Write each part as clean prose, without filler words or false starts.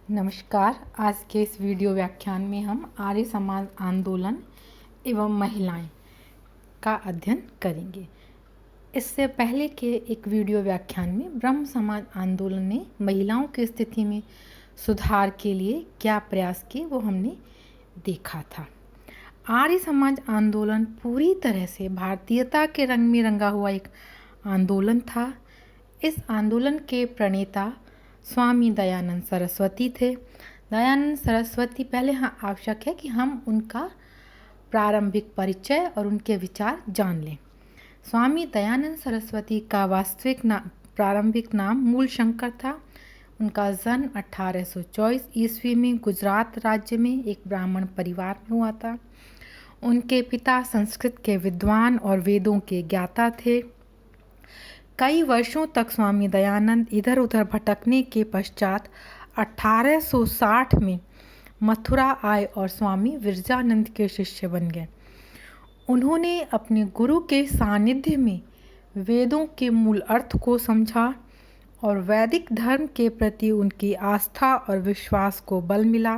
नमस्कार। आज के इस वीडियो व्याख्यान में हम आर्य समाज आंदोलन एवं महिलाएं का अध्ययन करेंगे। इससे पहले के एक वीडियो व्याख्यान में ब्रह्म समाज आंदोलन ने महिलाओं की स्थिति में सुधार के लिए क्या प्रयास किए वो हमने देखा था। आर्य समाज आंदोलन पूरी तरह से भारतीयता के रंग में रंगा हुआ एक आंदोलन था। इस आंदोलन के प्रणेता स्वामी दयानंद सरस्वती थे। दयानंद सरस्वती पहले आवश्यक है कि हम उनका प्रारंभिक परिचय और उनके विचार जान लें। स्वामी दयानंद सरस्वती का वास्तविक प्रारंभिक नाम मूलशंकर था। उनका जन्म 1824 ईस्वी में गुजरात राज्य में एक ब्राह्मण परिवार में हुआ था। उनके पिता संस्कृत के विद्वान और वेदों के ज्ञाता थे। कई वर्षों तक स्वामी दयानंद इधर उधर भटकने के पश्चात 1860 में मथुरा आए और स्वामी विरजानंद के शिष्य बन गए। उन्होंने अपने गुरु के सानिध्य में वेदों के मूल अर्थ को समझा और वैदिक धर्म के प्रति उनकी आस्था और विश्वास को बल मिला।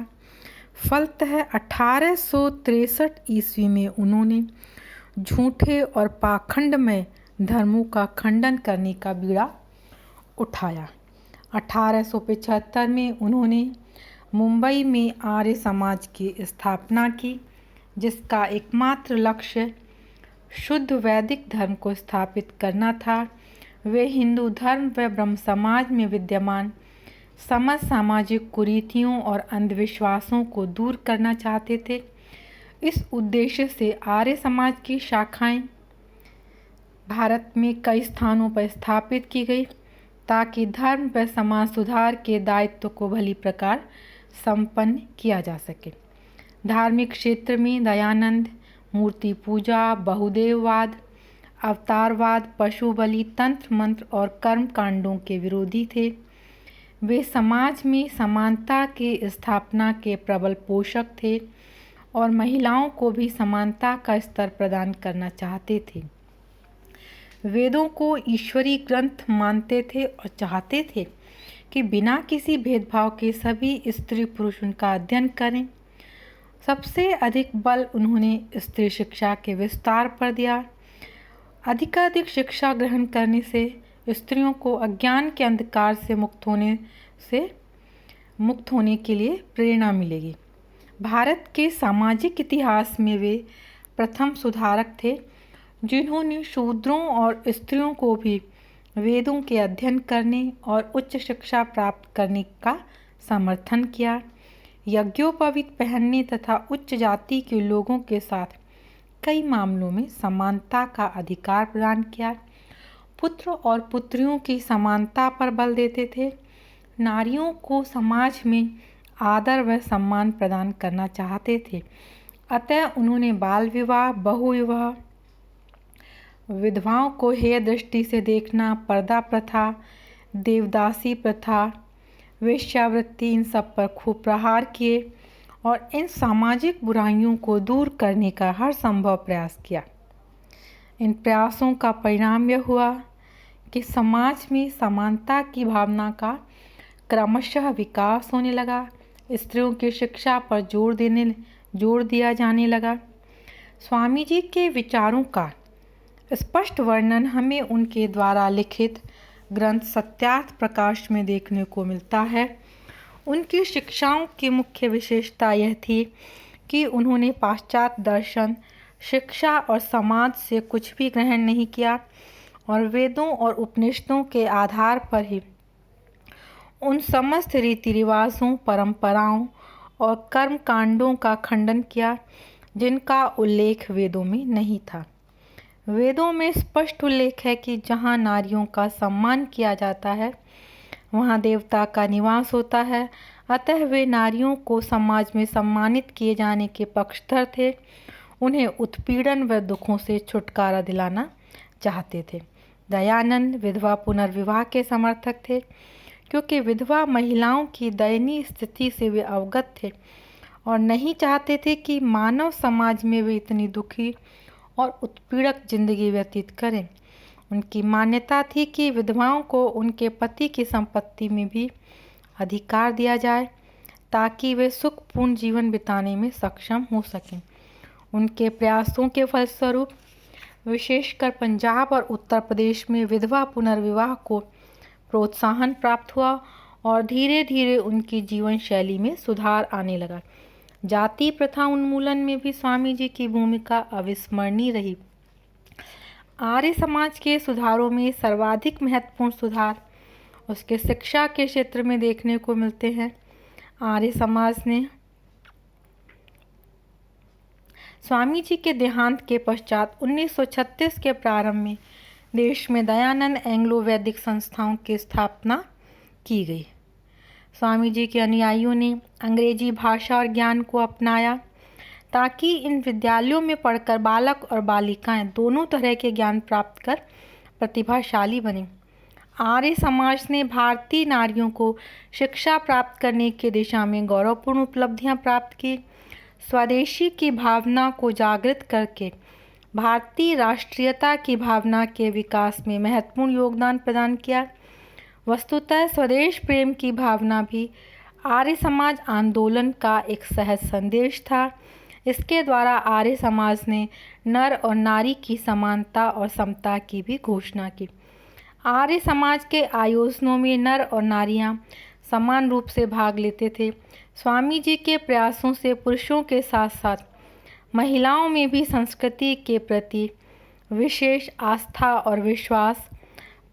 फलतः 1863 ईस्वी में उन्होंने झूठे और पाखंडमय धर्मों का खंडन करने का बीड़ा उठाया। 1875 में उन्होंने मुंबई में आर्य समाज की स्थापना की, जिसका एकमात्र लक्ष्य शुद्ध वैदिक धर्म को स्थापित करना था। वे हिंदू धर्म व ब्रह्म समाज में विद्यमान समस्त सामाजिक कुरीतियों और अंधविश्वासों को दूर करना चाहते थे। इस उद्देश्य से आर्य समाज की शाखाएं भारत में कई स्थानों पर स्थापित की गई, ताकि धर्म व समाज सुधार के दायित्व को भली प्रकार संपन्न किया जा सके। धार्मिक क्षेत्र में दयानंद मूर्ति पूजा, बहुदेववाद, अवतारवाद, पशु बलि, तंत्र मंत्र और कर्म कांडों के विरोधी थे। वे समाज में समानता की स्थापना के प्रबल पोषक थे और महिलाओं को भी समानता का स्तर प्रदान करना चाहते थे। वेदों को ईश्वरीय ग्रंथ मानते थे और चाहते थे कि बिना किसी भेदभाव के सभी स्त्री पुरुष उनका अध्ययन करें। सबसे अधिक बल उन्होंने स्त्री शिक्षा के विस्तार पर दिया। अधिकाधिक शिक्षा ग्रहण करने से स्त्रियों को अज्ञान के अंधकार से मुक्त होने के लिए प्रेरणा मिलेगी। भारत के सामाजिक इतिहास में वे प्रथम सुधारक थे जिन्होंने शूद्रों और स्त्रियों को भी वेदों के अध्ययन करने और उच्च शिक्षा प्राप्त करने का समर्थन किया। यज्ञोपवीत पहनने तथा उच्च जाति के लोगों के साथ कई मामलों में समानता का अधिकार प्रदान किया। पुत्र और पुत्रियों की समानता पर बल देते थे। नारियों को समाज में आदर व सम्मान प्रदान करना चाहते थे। अतः उन्होंने बाल विवाह, बहुविवाह, विधवाओं को हेय दृष्टि से देखना, पर्दा प्रथा, देवदासी प्रथा, वेश्यावृत्ति, इन सब पर खूब प्रहार किए और इन सामाजिक बुराइयों को दूर करने का हर संभव प्रयास किया। इन प्रयासों का परिणाम यह हुआ कि समाज में समानता की भावना का क्रमशः विकास होने लगा। स्त्रियों की शिक्षा पर जोर दिया जाने लगा। स्वामी जी के विचारों का स्पष्ट वर्णन हमें उनके द्वारा लिखित ग्रंथ सत्यार्थ प्रकाश में देखने को मिलता है। उनकी शिक्षाओं की मुख्य विशेषता यह थी कि उन्होंने पाश्चात्य दर्शन, शिक्षा और समाज से कुछ भी ग्रहण नहीं किया और वेदों और उपनिषदों के आधार पर ही उन समस्त रीति रिवाजों, परंपराओं और कर्म कांडों का खंडन किया जिनका उल्लेख वेदों में नहीं था। वेदों में स्पष्ट उल्लेख है कि जहाँ नारियों का सम्मान किया जाता है वहाँ देवता का निवास होता है। अतः वे नारियों को समाज में सम्मानित किए जाने के पक्षधर थे। उन्हें उत्पीड़न व दुखों से छुटकारा दिलाना चाहते थे। दयानंद विधवा पुनर्विवाह के समर्थक थे, क्योंकि विधवा महिलाओं की दयनीय स्थिति से वे अवगत थे और नहीं चाहते थे कि मानव समाज में वे इतनी दुखी और उत्पीड़क जिंदगी व्यतीत करें। उनकी मान्यता थी कि विधवाओं को उनके पति की संपत्ति में भी अधिकार दिया जाए। ताकि वे सुखपूर्ण जीवन बिताने में सक्षम हो सकें। उनके प्रयासों के फलस्वरूप विशेषकर पंजाब और उत्तर प्रदेश में विधवा पुनर्विवाह को प्रोत्साहन प्राप्त हुआ और धीरे धीरे उनकी जीवन शैली में सुधार आने लगा। जाति प्रथा उन्मूलन में भी स्वामी जी की भूमिका अविस्मरणीय रही। आर्य समाज के सुधारों में सर्वाधिक महत्वपूर्ण सुधार उसके शिक्षा के क्षेत्र में देखने को मिलते हैं। आर्य समाज ने स्वामी जी के देहांत के पश्चात 1936 के प्रारंभ में देश में दयानंद एंग्लो वैदिक संस्थाओं की स्थापना की गई। स्वामी जी के अनुयायियों ने अंग्रेजी भाषा और ज्ञान को अपनाया ताकि इन विद्यालयों में पढ़कर बालक और बालिकाएं दोनों तरह के ज्ञान प्राप्त कर प्रतिभाशाली बने। आर्य समाज ने भारतीय नारियों को शिक्षा प्राप्त करने की दिशा में गौरवपूर्ण उपलब्धियां प्राप्त की। स्वदेशी की भावना को जागृत करके भारतीय राष्ट्रीयता की भावना के विकास में महत्वपूर्ण योगदान प्रदान किया। वस्तुतः स्वदेश प्रेम की भावना भी आर्य समाज आंदोलन का एक सहज संदेश था। इसके द्वारा आर्य समाज ने नर और नारी की समानता और समता की भी घोषणा की। आर्य समाज के आयोजनों में नर और नारियां समान रूप से भाग लेते थे। स्वामी जी के प्रयासों से पुरुषों के साथ साथ महिलाओं में भी संस्कृति के प्रति विशेष आस्था और विश्वास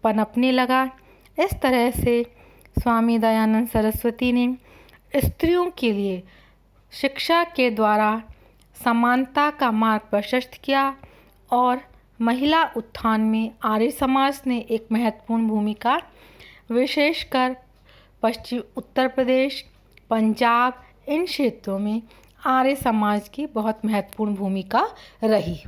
पनपने लगा। इस तरह से स्वामी दयानंद सरस्वती ने स्त्रियों के लिए शिक्षा के द्वारा समानता का मार्ग प्रशस्त किया और महिला उत्थान में आर्य समाज ने एक महत्वपूर्ण भूमिका विशेषकर पश्चिम उत्तर प्रदेश, पंजाब इन क्षेत्रों में आर्य समाज की बहुत महत्वपूर्ण भूमिका रही।